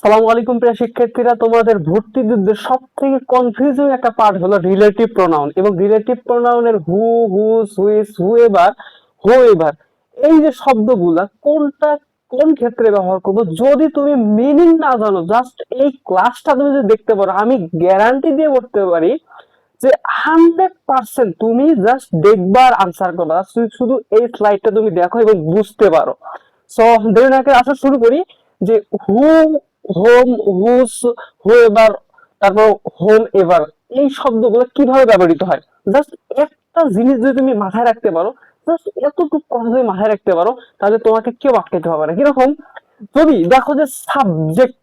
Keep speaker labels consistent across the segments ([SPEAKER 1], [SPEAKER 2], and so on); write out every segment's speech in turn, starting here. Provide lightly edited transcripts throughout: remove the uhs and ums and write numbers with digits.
[SPEAKER 1] আসসালামু আলাইকুম প্রিয় শিক্ষার্থীরা, তোমাদের ভর্তি যুদ্ধের সব থেকে কনফিউজিং একটা পার্ট হলো রিলেটিভ প্রোনাউন এবং রিলেটিভ প্রোনাউনের who, whose, which, whoever, whoever, এই যে শব্দগুলা কোনটা কোন ক্ষেত্রে ব্যবহার করবো যদি তুমি মিনিং না জানো, জাস্ট এই ক্লাসটা তুমি যদি দেখতে পারো, আমি গ্যারান্টি দিয়ে বলতে পারি যে 100% তুমি জাস্ট দেখবা আর আনসার করবা। শুধু এই স্লাইডটা তুমি দেখো এবং বুঝতে পারো। সো দেরি না করে আসা শুরু করি যে হু, হোম, হুস, হুএভার, তারপর হোম এভার, এই শব্দগুলো কিভাবে ব্যবহৃত হয়। জাস্ট একটা জিনিস যদি তুমি মাথায় রাখতে পারো, জাস্ট এতটুকু কথা যদি মাথায় রাখতে পারো, তাহলে তোমাকে কেউ আটকাতে হবে না। কিরকম? যদি দেখো যে সাবজেক্ট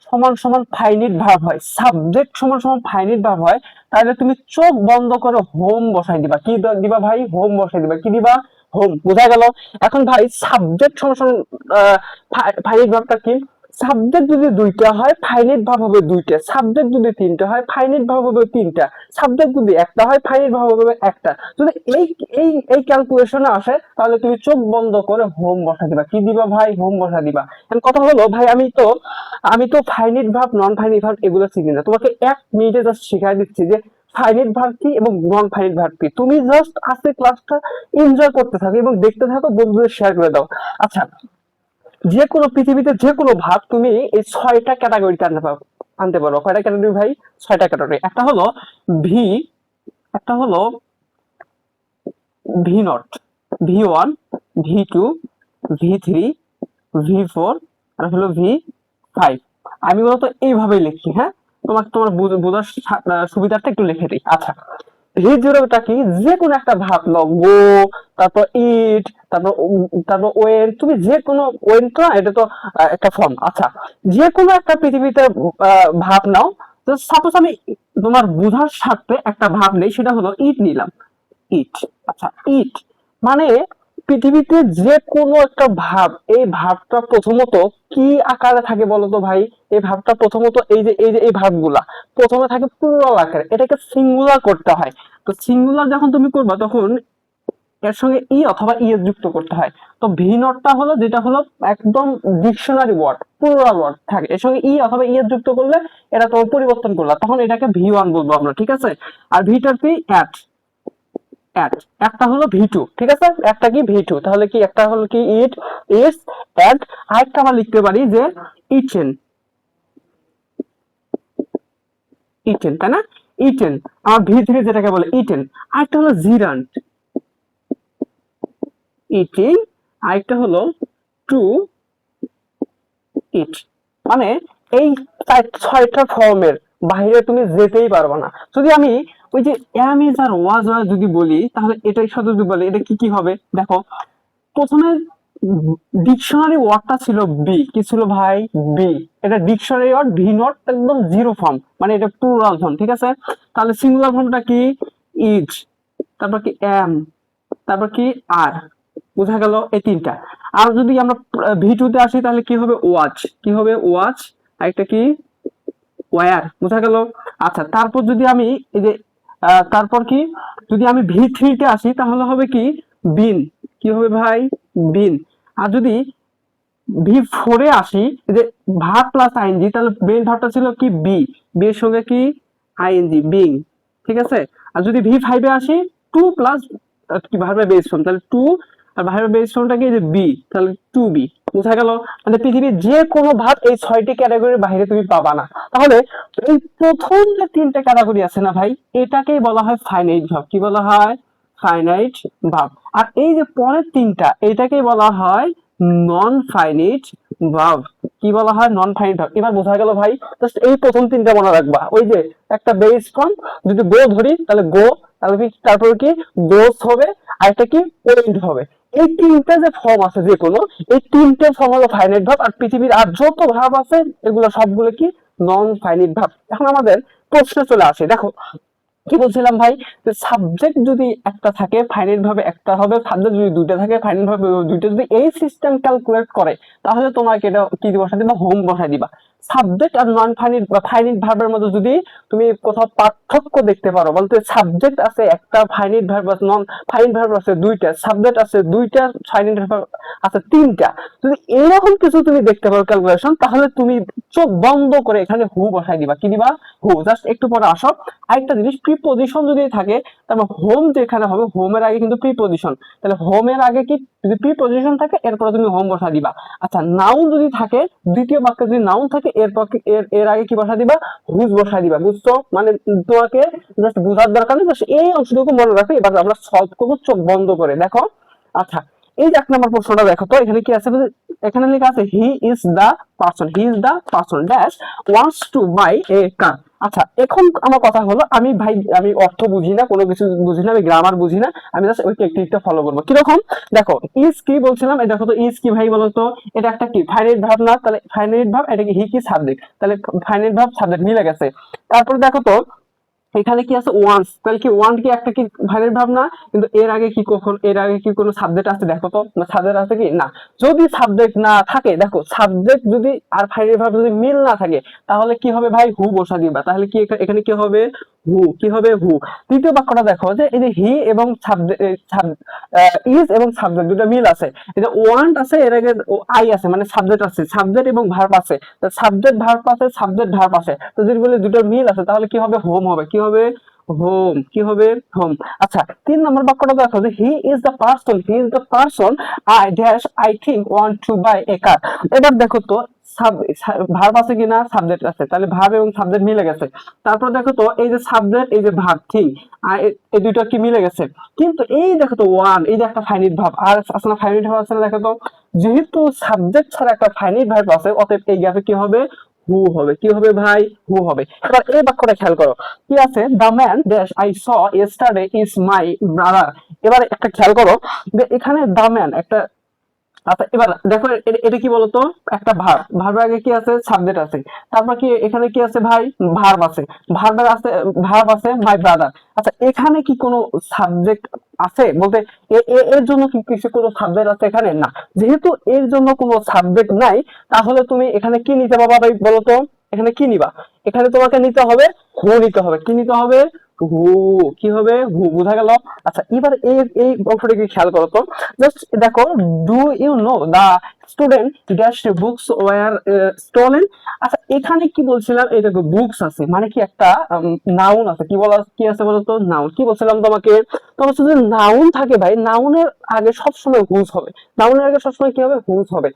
[SPEAKER 1] সমান সমান ফাইনিট ভার্ব হয়, সাবজেক্ট সমান সমান ফাইনিট ভার্ব হয়, তাহলে তুমি চোখ বন্ধ করে হোম বসাই দিবা। কি দিবা ভাই? হোম বসাই দিবা। কি দিবা? হোম। বোঝা গেল? এখন ভাই সাবজেক্ট সমান সমান ফাইনিট ভার্বটা কি? সাবজেক্ট যদি দুইটা হয় ফাইনিট ভার্ব হবে দুইটা, সাবজেক্ট যদি তিনটা হয় ফাইনিট ভার্ব হবে তিনটা, সাবজেক্ট যদি একটা হয় ফাইনিট ভার্ব হবে একটা। যদি এই এই এই ক্যালকুলেশনে আসে, তাহলে তুমি চোখ বন্ধ করে হোম বসা দিবা। কি দিবা ভাই? হোম বসা দিবা। এখন কথা হলো ভাই, আমি তো finite verb, non finite verb এগুলো চিনি না। তোমাকে 1 মিনিটে জাস্ট শিখাই দিচ্ছি যে ফাইনিট ভার্ব কি এবং নন ফাইনিট ভার্ব কি। তুমি জাস্ট আজকে ক্লাসটা এনজয় করতে থাকো এবং দেখতে থাকো, বন্ধুদের শেয়ার করে দাও। আচ্ছা, যে কোনো পৃথিবীতে যে কোনো ভাব তুমি এই 6টা ক্যাটাগরিতে আনতে পারো। কয়টা ক্যাটাগরি ভাই? 6টা ক্যাটাগরি। একটা হলো ভি, একটা হলো V naught, V 1, V 2, V 3, V 4, আর হলো ভি 5। আমি মূলত এইভাবেই লিখি, হ্যাঁ? তোমাকে তোমার বোঝার সুবিধার্থে একটু লিখে দিই। আচ্ছা, রিজোরেবলটা কি? যে কোনো একটা ভাব নাও, গো, তারপর ইট, তারপর ওয়েন। তুমি যে কোনো, ওয়েন তো না, এটা তো একটা ফর্ম। আচ্ছা, যে কোনো একটা পৃথিবীতে ভাব নাও। তো সাপোজ আমি তোমার বোঝার স্বার্থে একটা ভাব নেই, সেটা হলো ইট নিলাম। ইট। আচ্ছা, ইট মানে পৃথিবীতে যে কোনো একটা ভাব, এই ভাবটা প্রথমত কি আকারে থাকে বলতো ভাই? এই ভাবটা প্রথমত এই ভাবগুলা প্রথমে থাকে প্লুরাল আকারে, এটাকে সিঙ্গুলার করতে হয়। তো সিঙ্গুলার যখন তুমি করবা, তখন এর সঙ্গে ই অথবা ইএস যুক্ত করতে হয়। তো ভি নটটা হলো যেটা হলো একদম ডিকশনারি ওয়ার্ড, প্লুরাল ওয়ার্ড থাকে, এর সঙ্গে ই অথবা ইএস যুক্ত করলে এটা তোমার পরিবর্তন করলা, তখন এটাকে ভি 1 বলবো আমরা, ঠিক আছে? আর ভিটার কি? অ্যাট। অ্যাট, একটা হলো ভি 2, ঠিক আছে? একটা কি? ভি 2। তাহলে কি একটা হলো কি? ইট, ইটস, অ্যাট। আরেকটা আমরা লিখতে পারি যে ইটেন, ইটেন, তাই না? ইটেন। আমার ভি 3 যেটাকে বলে ইটেন। আরেকটা হলো জিরান্ট, ইটিং। আরেকটা হলো টু ইট। মানে এই 6টা ফর্মের বাইরে তুমি যেতেই পারবে না। যদি আমি ওই যে এম ইজ আর ওয়াজ যদি বলি, তাহলে এটাই সাথে যদি বলি, এটা কি কি হবে দেখো। প্রথমে ডিকশনারি ওয়ার্ডটা ছিল বি। কি ছিল ভাই? বি। এটা ডিকশনারি ওয়ার্ড, ভি নট একদম জিরো ফর্ম, মানে এটা প্লুরাল ফর্ম, ঠিক আছে? তাহলে সিঙ্গুলার ফর্মটা কি? ইজ, তারপর কি? এম, তারপর কি? আর। বোঝা গেল? এই তিনটা। আর যদি আমরা ভি 2 তে আসি, তাহলে কি হবে? ওয়াচ। কি হবে? ওয়াচ। আরেকটা কি? ওয়্যার। বোঝা গেল? আচ্ছা, তারপর যদি আমি এই যে তারপর কি, যদি আমি ভি 3 তে আসি, তাহলে হবে কি? বিন। কি হবে ভাই? বিন। আর যদি ভি 4 এ আসি, এই যে ভার্ব প্লাস আইএনজি, তাহলে মেইন ভার্বটা ছিল কি? বি। বি এর সঙ্গে কি? আইএনজি, বিং, ঠিক আছে? আর যদি ভি 5 এ আসি, টু প্লাস কি ভার্বের বেস ফর্ম, তাহলে টু, আর ভার্বের বেস ফর্মটা কি? যে বি, তাহলে টু বি। বোঝা গেল? মানে পৃথিবীর যে কোনো ভাব এই 6টি ক্যাটাগরির বাইরে তুমি পাবা না। তাহলে এই প্রথম যে 3টে ক্যাটাগরি আছে না ভাই, এটাকেই বলা হয় ফাইনাইট ভাব। কি বলা হয়? ফাইনাইট ভাব। আর এই যে পরের 3টা, এটাকেই বলা হয় নন ফাইনিট ভার্ব। কি বলা হয়? Non finite verb. এবার বোঝা গেল ভাই? জাস্ট এই প্রথম 3টা মনে রাখবা। ওই যে একটা বেস ফর্ম, যদি গো ধরি তাহলে গো, তাহলে কি? তারপর কি? গোস হবে। আর একটা কি? ওয়েন্ট হবে। এই 3টে যে ফর্ম আছে, যে কোনো এই 3টে ফর্ম হলো ফাইনাইট ভার্ব। আর পৃথিবীর আর যত ভার্ব আছে, এগুলো সবগুলো কি? Non finite verb. এখন আমাদের প্রশ্ন চলে আসে, দেখো কি বলছিলাম ভাই, যে সাবজেক্ট যদি একটা থাকে ফাইনাইট ভাবে একটা হবে, সাবজেক্ট যদি দুইটা থাকে ফাইনাইট ভাবে দুইটা। যদি এই সিস্টেম ক্যালকুলেট করে, তাহলে তোমাকে এটা কি বসাই দিবা? হোম বসাই দিবা। সাবজেক্ট আর নন ফাইনাইট বা ফাইনাইট ভার্বের মধ্যে যদি তুমি কোথাও পার্থক্য দেখতে পারো, বলতে সাবজেক্ট আছে একটা, ফাইনাইট ভার্ব আছে, নন ফাইনাইট ভার্ব আছে দুইটা, সাবজেক্ট আছে দুইটা, ফাইনাইট ভার্ব আছে তিনটা, যদি এরকম কিছু তুমি দেখতে পারো ক্যালকুলেশন, তাহলে তুমি চোখ বন্ধ করে এখানে হু বসাই দিবা। কি দিবা? হু। জাস্ট একটু পরে আসো। আরেকটা জিনিস, প্রিপজিশন যদি থাকে, তারপর হোম যেখানে হবে, হোমের আগে কিন্তু প্রিপজিশন, তাহলে হোমের আগে কি যদি প্রিপজিশন থাকে এরপরে তুমি হোম বসা দিবা। আচ্ছা, নাউন যদি থাকে, দ্বিতীয় বাক্যে যদি নাউন থাকে, এরপর এর আগে কি বসা দিবা? হুজ বসা দিবা। বুঝছো? মানে তোমাকে জাস্ট বোঝার দরকার নেই, জাস্ট এই অংশটুকু মনে রাখো। এবার আমরা সলভ করবো চোখ বন্ধ করে। দেখো, আচ্ছা, এই যে 1 নম্বর প্রশ্নটা দেখো তো, এখানে কি আছে? এখানে লেখা আছে he is the person dash wants to buy a car. আচ্ছা, এখন আমার কথা হলো, আমি অর্থ বুঝি না, কোনো কিছু বুঝি না, আমি গ্রামার বুঝি না, আমি জাস্ট ওই টেকনিকটা ফলো করবো। কিরকম? দেখো, ইজ কি বলছিলাম, এই দেখো তো, ইজ কি ভাই বলতো? এটা একটা কি ফাইনাইট ভার্ব না? তাহলে ফাইনাইট ভার্ব, এটা কি হি কি সাবজেক্ট, তাহলে ফাইনাইট ভার্ব সাবজেক্ট মিলে গেছে। তারপরে দেখো তো, এখানে কি আছে? ওয়ান্স, তাহলে কি ওয়ান্ট কি একটা কি ভাইয়ের ভাব না? কিন্তু এর আগে কি কোনো সাবজেক্ট আছে? দেখো তো, সাবজেক্ট আছে কি না? যদি সাবজেক্ট না থাকে, দেখো সাবজেক্ট যদি আর ফাইলের ভাব যদি মিল না থাকে, তাহলে কি হবে ভাই? হু বসা দিবা। তাহলে কি এখানে কি হবে? হু। কি হবে? হু। তৃতীয় বাক্যটা দেখো, যে এই যে হি এবং ইজ এবং সাবজেক্ট দুটো মিল আছে, এই যে ওয়ান্ট আছে, এর আগে আই আছে, মানে সাবজেক্ট আছে, সাবজেক্ট এবং ভার্ব আছে, সাবজেক্ট ভার্ব আছে, তো যদি বলে দুটোর মিল আছে, তাহলে কি হবে? হোম হবে। কি হবে? হোম। কি হবে? হোম। আচ্ছা, 3 নম্বর বাক্যটা দেখো, যে he is the person I think want to buy a car. এবার দেখো তো, ভার্ব আছে কিনা? সাবজেক্ট আছে, তাহলে ভার্ব এবং সাবজেক্ট মিলে গেছে। তারপর দেখো তো, এই যে সাবজেক্ট, এই যে ভার্ব, থিং, আর এই দুটো কি মিলে গেছে। কিন্তু এই দেখো তো, ওয়ান, এই যে একটা ফাইনাইট ভার্ব, আর আসলে ফাইনাইট ভার্ব আছে না? দেখো তো, যেহেতু সাবজেক্ট ছাড়া একটা ফাইনাইট ভার্ব আছে, অতএব এই গ্যাপে কি হবে? হু হবে। কি হবে ভাই? হু হবে। এবার এই বাক্যটা খেয়াল করো, কি আছে? The man dash I saw yesterday is my brother. এবার একটা খেয়াল করো, যে এখানে দ্য ম্যান একটা, আচ্ছা এবার দেখো, এটা কি বলতো? একটা ভার্বের আগে কি আছে? সাবজেক্ট আছে। তারপর কি এখানে কি আছে ভাই? ভার্ব আছে মাই ব্রাদার। আচ্ছা, এখানে কি কোনো সাবজেক্ট আছে বলতে, এর জন্য কি কিছু কোনো সাবজেক্ট আছে এখানে? না। যেহেতু এর জন্য কোনো সাবজেক্ট নাই, তাহলে তুমি এখানে কি নিতে পারবা ভাই বলতো? এখানে কি নিবা? এখানে তোমাকে নিতে হবে হু নিতে হবে। কি নিতে হবে? হু। কি হবে? হু। বোঝা গেল? আচ্ছা, এবার এই অংশটাকে খেয়াল করো তো, জাস্ট দেখো, do you know the student dash books were stolen. আচ্ছা, এখানে কি বলছিলাম? এই দেখো, বুকস আছে, মানে কি একটা নাউন আছে। কি আছে বলতো? নাউন। কি বলছিলাম তোমাকে? তোমার যদি নাউন থাকে ভাই, নাউনের আগে সবসময় হুজ হবে। নাউনের আগে সবসময় কি হবে? হুজ হবে।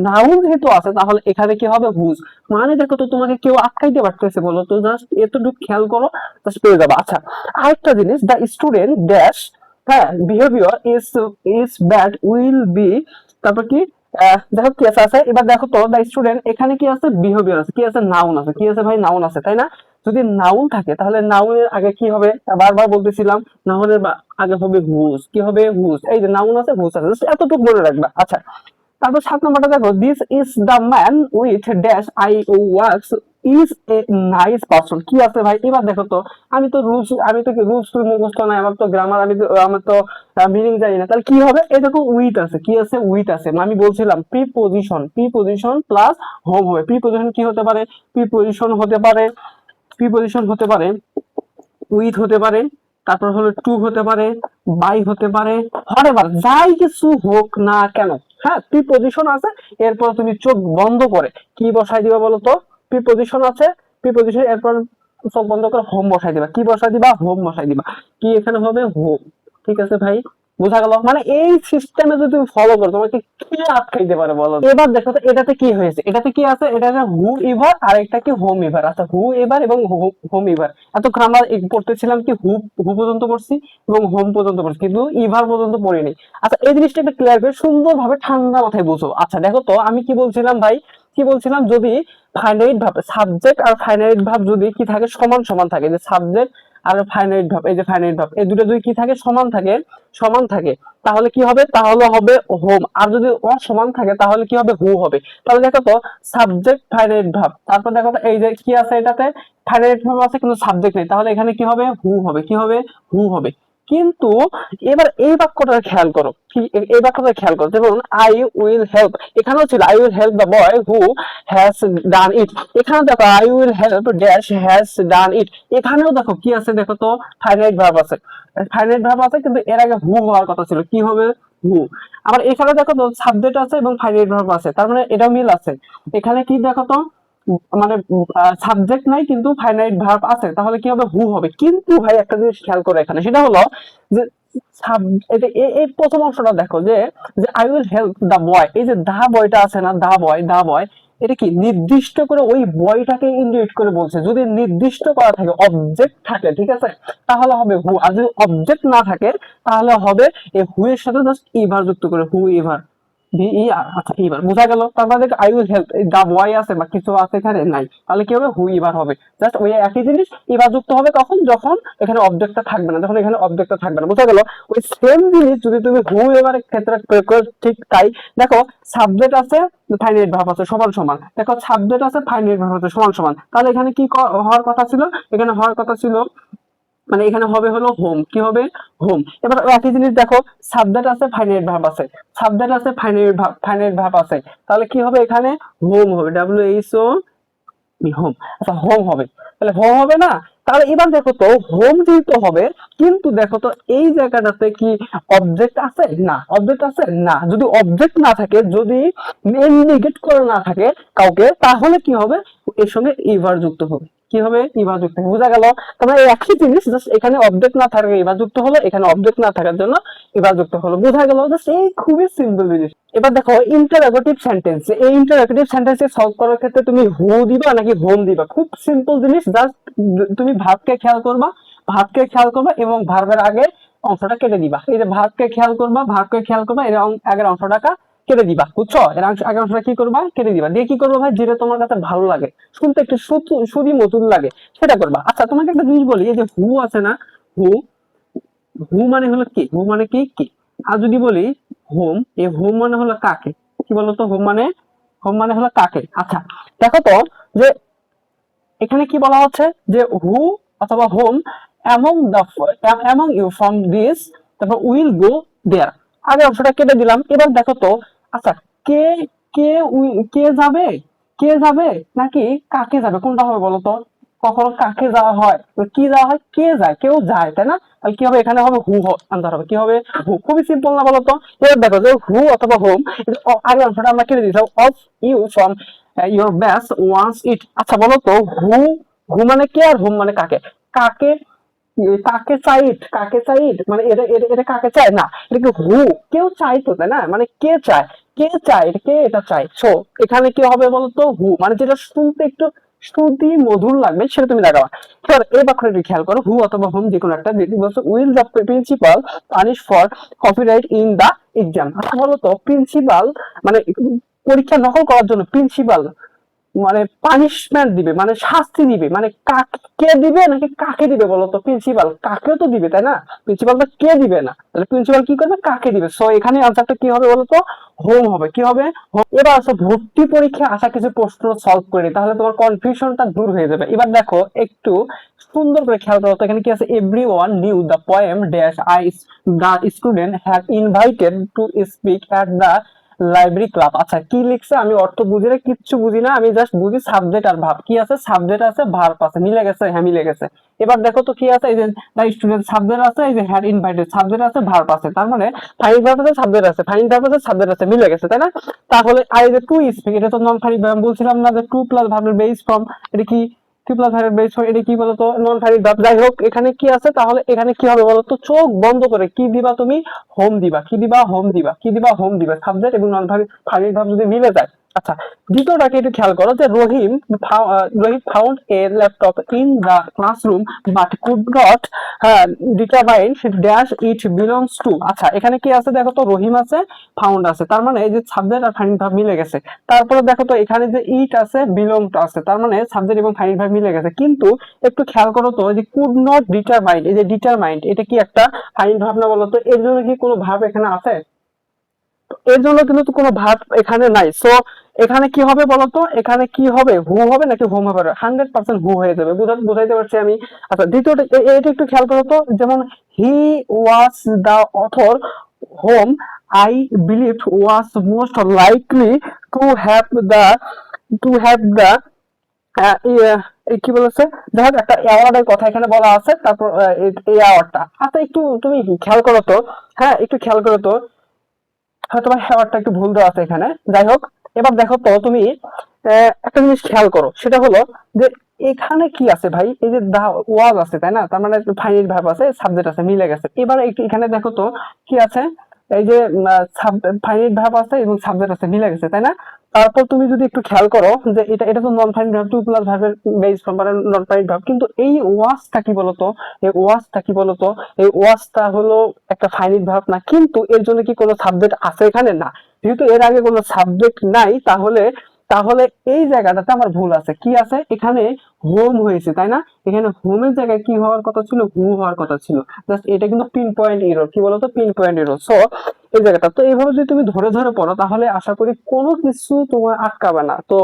[SPEAKER 1] নাউন যেহেতু আছে, তাহলে এখানে কি হবে? হুজ। মানে দেখো তো, তোমাকে কেউ আটকাইতে পারতেছে বলো তো? জাস্ট এতটুকু খেয়াল করো, জাস্ট পেয়ে যাবে। আচ্ছা, আরেকটা জিনিস, দ্য স্টুডেন্ট ড্যাশ, হ্যাঁ, behaviour is bad will be, তারপর কি দেখো কি আছে। এবার দেখো তো, দ্য স্টুডেন্ট, এখানে কি আছে? বিহেভিয়ার আছে। কি আছে? নাউন আছে। কি আছে ভাই? নাউন আছে, তাই না? যদি নাউন থাকে, তাহলে নাউনের আগে কি হবে? বারবার বলতেছিলাম, নাউনের আগে হবে হুজ। কি হবে? হুজ। এই যে নাউন আছে, হুজ আছে, এতটুকু মনে রাখবা। আচ্ছা, তারপর 7 নম্বরটা দেখো, this is the man with dash I works is a nice person. কি আছে ভাই? এবার দেখো তো, আমি তো রুলস মুখস্থ নাই, আমার তো মিনিং জানি না, তাহলে কি হবে? এই দেখো, উইথ আছে। কি আছে? উইথ আছে। আমি বলছিলাম প্রিপজিশন প্লাস হোম হবে। প্রিপজিশন কি হতে পারে? প্রিপজিশন হতে পারে, উইথ হতে পারে, তারপর হলো টু হতে পারে, বাই হতে পারে, হরেভার, যাই কিছু হোক না কেন, হ্যাঁ, প্রিপজিশন আছে, এরপর তুমি চোখ বন্ধ করে কি বসাই দিবা বলো তো? প্রিপজিশন আছে, প্রিপজিশন, এরপর চোখ বন্ধ করে হোম বসাই দিবা। কি বসাই দিবা? হোম বসাই দিবা। কি এখানে হবে? হোম। ঠিক আছে ভাই, বোঝা গেল? মানে এই সিস্টেমে যদি তুমি ফলো করো, তোমাকে কি আটকাইতে পারে বলো? এবার দেখো তো, এটাতে কি হয়েছে? এটাতে কি আছে? এটাতে হু ইভার, আর একটা কি হোম ইভার। আচ্ছা, হু ইভার এবং হোম ইভার, এতক্ষণ আমরা পড়তেছিলাম কি হু পর্যন্ত পড়ছি এবং হোম পর্যন্ত পড়ছি, কিন্তু ইভার পর্যন্ত পড়িনি। আচ্ছা, এই জিনিসটা একটু ক্লিয়ার করে সুন্দরভাবে ঠান্ডা মাথায় বুঝো। আচ্ছা, দেখো তো, আমি কি বলছিলাম ভাই? কি বলছিলাম? যদি ফাইনাইট ভাব, সাবজেক্ট আর ফাইনাইট ভাব যদি কি থাকে? সমান সমান থাকে, যে সাবজেক্ট আর ফাইনাইট ভাব, এই যে ফাইনাইট ভাব, এই দুটো যদি কি থাকে? সমান থাকে, তাহলে কি হবে? তাহলে হবে হোম। আর যদি অসমান থাকে, তাহলে কি হবে? হু হবে। তাহলে দেখো তো, সাবজেক্ট ফাইনাইট ভাব, তারপর দেখো তো, এই যে কি আছে? এটাতে ফাইনাইট ভাব আছে কিন্তু সাবজেক্ট নেই, তাহলে এখানে কি হবে? হু হবে। কি হবে? হু হবে। কিন্তু এবার এই বাক্যটা খেয়াল করো, এই বাক্যটা খেয়াল করো, যেমন আই উইল হেল্প, এখানেও ছিল I will help the boy who has done it, এখানে দেখো I will help dash has done it, এখানেও দেখো কি আছে, দেখো তো ফাইনাইট ভার্ব আছে, ফাইনাইট ভার্ব আছে, কিন্তু এর আগে হু হওয়ার কথা ছিল, কি হবে হু। আবার এখানে দেখো তো সাবজেক্ট আছে এবং ফাইনাইট ভার্ব আছে, তার মানে এটাও মিল আছে। এখানে কি দেখো তো, মানে সাবজেক্ট নাই কিন্তু ফাইনাইট ভার্ব আছে, তাহলে কি হবে হু হবে। কিন্তু ভাই একটা জিনিস খেয়াল করো এখানে, সেটা হলো যে এই প্রথম অংশটা দেখো যে যে আই উইল হেল্প দা বয়, এই যে দা বয়টা আছে না, দা বয়, দা বয়, এটা কি নির্দিষ্ট করে ওই বয়টাকে ইন্ডিকেট করে বলছে। যদি নির্দিষ্ট করা থাকে, অবজেক্ট থাকে, ঠিক আছে, তাহলে হবে হু। আর যদি অবজেক্ট না থাকে তাহলে হবে এই হু এর সাথে জাস্ট ইভার যুক্ত করে, হু ইভার আচ্ছা এবার বোঝা গেল। তারপরে দেখো আই উইল হেল্প, দা বয় আছে বা কিছু আছে এখানে নাই, তাহলে কি হবে হু ইভার হবে। জাস্ট ওই একই জিনিস ইভার যুক্ত হবে কখন, যখন এখানে অবজেক্টটা থাকবে না, যখন এখানে অবজেক্টটা থাকবে না, বোঝা গেল। ওই সেম জিনিস যদি তুমি হু এভারের ক্ষেত্রে প্রয়োগ করো, ঠিক তাই। দেখো সাবজেক্ট আছে, ফাইনাইট ভার্ব আছে সমান সমান, দেখো সাবজেক্ট আছে, ফাইনাইট ভার্ব আছে সমান সমান, তাহলে এখানে কি হওয়ার কথা ছিল, এখানে হওয়ার কথা ছিল, মানে এখানে হবে হলো হোম, কি হবে হোম। এবার একই জিনিস দেখো সাবজেক্ট আছে, ফাইনাইট ভার্ব আছে, সাবজেক্ট আছে, ফাইনাইট ভার্ব আছে, তাহলে কি হবে এখানে হোম হবে, ডব্লিউ হোম। আচ্ছা হোম হবে, তাহলে হোম হবে না। তাহলে এবার দেখো তো হোম যেহেতু হবে, কিন্তু দেখো তো এই জায়গাটাতে কি অবজেক্ট আছে, না অবজেক্ট আছে না। যদি অবজেক্ট না থাকে, যদি ইন্ডিকেট করে না থাকে কাউকে, তাহলে কি হবে এর সঙ্গে ইভার যুক্ত হবে, কি হবে ইভার যুক্ত হবে, বোঝা গেল। তাহলে একই জিনিস, জাস্ট এখানে অবজেক্ট না থাকলে ইভার যুক্ত হলো, এখানে অবজেক্ট না থাকার জন্য ইভার যুক্ত হলো, বোঝা গেল। জাস্ট এই খুবই সিম্পল জিনিস। এবার দেখো ইন্টারোগেটিভ সেন্টেন্স, এই ইন্টারোগেটিভ সেন্টেন্সে সলভ করার ক্ষেত্রে তুমি হু দিবা নাকি হোম দিবা, খুব সিম্পল জিনিস। জাস্ট তুমি ভার্বকে খেয়াল করবা, ভার্বকে খেয়াল করবা এবং ভার্বের আগে অংশটা কেটে দিবা। এই যে ভার্বকে খেয়াল করবা, ভার্বকে খেয়াল করবা, এর আগের অংশটাকে কেটে দিবা, বুঝছো, এর আগের অংশটা কি করবা, কেটে দিবা। দিয়ে কি করবো ভাই, যেটা তোমার কাছে ভালো লাগে, শুনতে একটু সুদি মধুর লাগে, সেটা করবা। আচ্ছা তোমাকে একটা জিনিস বলি, এই যে হু আছে না, হু, হু মানে হলো কি, হু মানে কি কি। আর যদি বলি হোম, এই হোম মানে হলো কাকে, কি বলতো হোম মানে, হোম মানে হলো কাকে। আচ্ছা দেখো তো যে এখানে কি বলা হচ্ছে যে হু অথবা whom among the, among you from this, তারপর উইল গো দেয়ার, আগে অংশটা কেটে দিলাম। এবার দেখো তো আচ্ছা কে, কে যাবে, কে যাবে নাকি কাকে যাবে, কোনটা হবে বলো তো। কখনো কাকে যাওয়া হয়, কি যাওয়া হয়, কে যায়, কেউ যায়, তাই না। তাহলে কি হবে এখানে হবে হু আনতে হবে, কি হবে হু। খুবই সিম্পল না বলতো। এবার দেখো যে হু অথবা হোম, আগে অংশটা আমরা কেটে দিলাম, of you from your best once it. আচ্ছা বলো তো হু, হু মানে কে আর হোম মানে কাকে, কাকে, কাকে চাই, কাকে চাই, মানে এটা এটা এটা কাকে চায় না, এটা কি হু, কেউ চাই তো, তাই না, মানে কে চায়, কে চায়, এটা কে এটা চায়। সো এখানে কি হবে বলতো হু, মানে যেটা শুনতে একটু শ্রুতি মধুর লাগবে সেটা তুমি লাগাবা। এবার এই বাক্যটা খেয়াল করো, হু অথবা হোম যে কোনো একটা, যেটি বলছে will the principal punish for copyright in the exam. আচ্ছা বলতো প্রিন্সিপাল মানে পরীক্ষা নকল করার জন্য প্রিন্সিপাল মানে পানিশমেন্ট দিবে, মানে শাস্তি দিবে, মানে কাকে দিবে নাকি কাকে দিবে বলতো, প্রিন্সিপাল কাকেও তো দিবে, তাই না, প্রিন্সিপাল তো কে দিবে না, তাহলে প্রিন্সিপাল কি করবে কাকে দিবে। সো এখানে আনসারটা কি হবে বলতো হোম হবে, কি হবে home। এবার আসো ভর্তি পরীক্ষায় আসা কিছু প্রশ্ন সলভ করে, তাহলে তোমার কনফিউশনটা দূর হয়ে যাবে। এবার দেখো একটু সুন্দর করে খেয়াল করো তো, এখানে কি আছে, everyone knew the poem dash I the student have invited to speak at the library club. আচ্ছা কি লিখছে আমি অর্থ বুঝি না, কিচ্ছু বুঝি না, আমি জাস্ট বুঝি সাবজেক্ট আর ভার্ব, কি আছে সাবজেক্ট আছে ভার্ব আছে, মিলে গেছে, হ্যাঁ মিলে গেছে। এবার দেখো তো কি আছে, এই যে দ্য স্টুডেন্ট সাবজেক্ট আছে, এই যে হ্যাড ইনভাইটেড সাবজেক্ট আছে ভার্ব আছে, তার মানে ফাইন ভার্ব আছে সাবজেক্ট আছে, ফাইন ভার্ব আছে সাবজেক্ট আছে, মিলে গেছে, তাই না। তাহলে আই যে টু স্পিক, এটা তো নন ফাইন ভার্ব, বলছিলাম না যে টু প্লাস ভার্বের বেস ফ্রম, এটা কি টু প্লাস ভার্বের বেস ফ্রম, এটা কি বলতো নন ফাইন ভার্ব। যাই হোক এখানে কি আছে, তাহলে এখানে কি হবে বলতো, চোখ বন্ধ করে কি দিবা তুমি, হোম দিবা, কি দিবা হোম দিবা, কি দিবা হোম দিবা, সাবজেক্ট এবং নন ফাইন ভার্ব যদি মিলে যায়। আচ্ছা দ্বিতীয়টাকে একটু খেয়াল করো যে Rahim found a laptop in the classroom but could not determine dash it belongs to. আচ্ছা এখানে কি আছে দেখো তো, রহিম আছে ফাউন্ড আছে, তার মানে এই যে সাবজেক্ট আর ফাইন ভার্ব মিলে গেছে। তারপরে দেখো তো এখানে যে ইট আছে বিলং টু আছে, তার মানে সাবজেক্ট এবং ফাইন ভার্ব মিলে গেছে। কিন্তু একটু খেয়াল করো তো যে কুড নট ডিটারমাইন, এই যে ডিটারমাইন এটা কি একটা ফাইন ভার্ব না বলতো, এর জন্য কি কোনো ভার্ব এখানে আছে, এর জন্য কিন্তু কোনো ভার্ব এখানে নাই। সো এখানে কি হবে বলতো, এখানে কি হবে, হু হবে নাকি হোম হবে? 100% হু হয়ে যাবে, বুঝাইতে পারছি আমি? আচ্ছা দ্বিতীয়টা এটা একটু খেয়াল করো তো, যেমন he was the author whom I believe was most likely to have the to have the কি বলেছে, দেখো একটা অ্যাওয়ার্ডের কথা এখানে বলা আছে, তারপর এই অ্যাওয়ার্ডটা, আচ্ছা একটু তুমি খেয়াল করো তো, হ্যাঁ একটু খেয়াল করো তো, হয়তো বা হেওয়ারটা একটু ভুল দেওয়া আছে এখানে, যাই হোক। এবার দেখো তো তুমি একটা জিনিস খেয়াল করো, সেটা হলো যে এখানে কি আছে ভাই, এই যে দা ওয়াজ আছে তাই না, তার মানে ফাইনাইট ভার্ব আছে, সাবজেক্ট আছে, মিলে গেছে। এবার একটু এখানে দেখো তো কি আছে, এই যে ফাইনাইট ভার্ব আছে এবং সাবজেক্ট আছে, মিলে গেছে তাই না? তারপর তুমি যদি একটু খেয়াল করো যে এটা তো non finite verb, to plus ভার্বের বেস ফর্ম মানে নন ফাইনাইট ভার্ব, কিন্তু এই ওয়াজটা কি বলতো, এই ওয়াজটা কি বলতো, এই ওয়াজটা হলো একটা ফাইনাইট ভার্ব না, কিন্তু এর জন্য কি কোনো সাবজেক্ট আছে এখানে? না। যেহেতু এর আগে কোনো সাবজেক্ট নাই, তাহলে তাহলে এই জায়গাটাতে আমার ভুল আছে, কি আছে এখানে, হোম হয়েছে তাই না? এখানে হোমের জায়গায় কি হওয়ার কথা ছিল, হু হওয়ার কথা ছিল। জাস্ট এটা কিন্তু পিন পয়েন্ট এরর, কি বলতো, পিন পয়েন্ট এরর। সো এই জায়গাটা তো এইভাবে যদি তুমি ধরে ধরে পড়ো, তাহলে আশা করি কোনো কিছু তোমার আটকাবে না। তো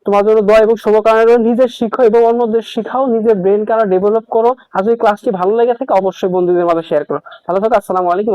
[SPEAKER 1] তোমার জন্য দোয়া এবং শুভকামনা রইলো। নিজের শিখো এবং অন্যদের শিখাও, নিজের ব্রেন কারা ডেভেলপ করো। আর যদি ক্লাসটি ভালো লেগে থাকে অবশ্যই বন্ধুদের মাঝে শেয়ার করো। ভালো থাকো, আসসালামু আলাইকুম।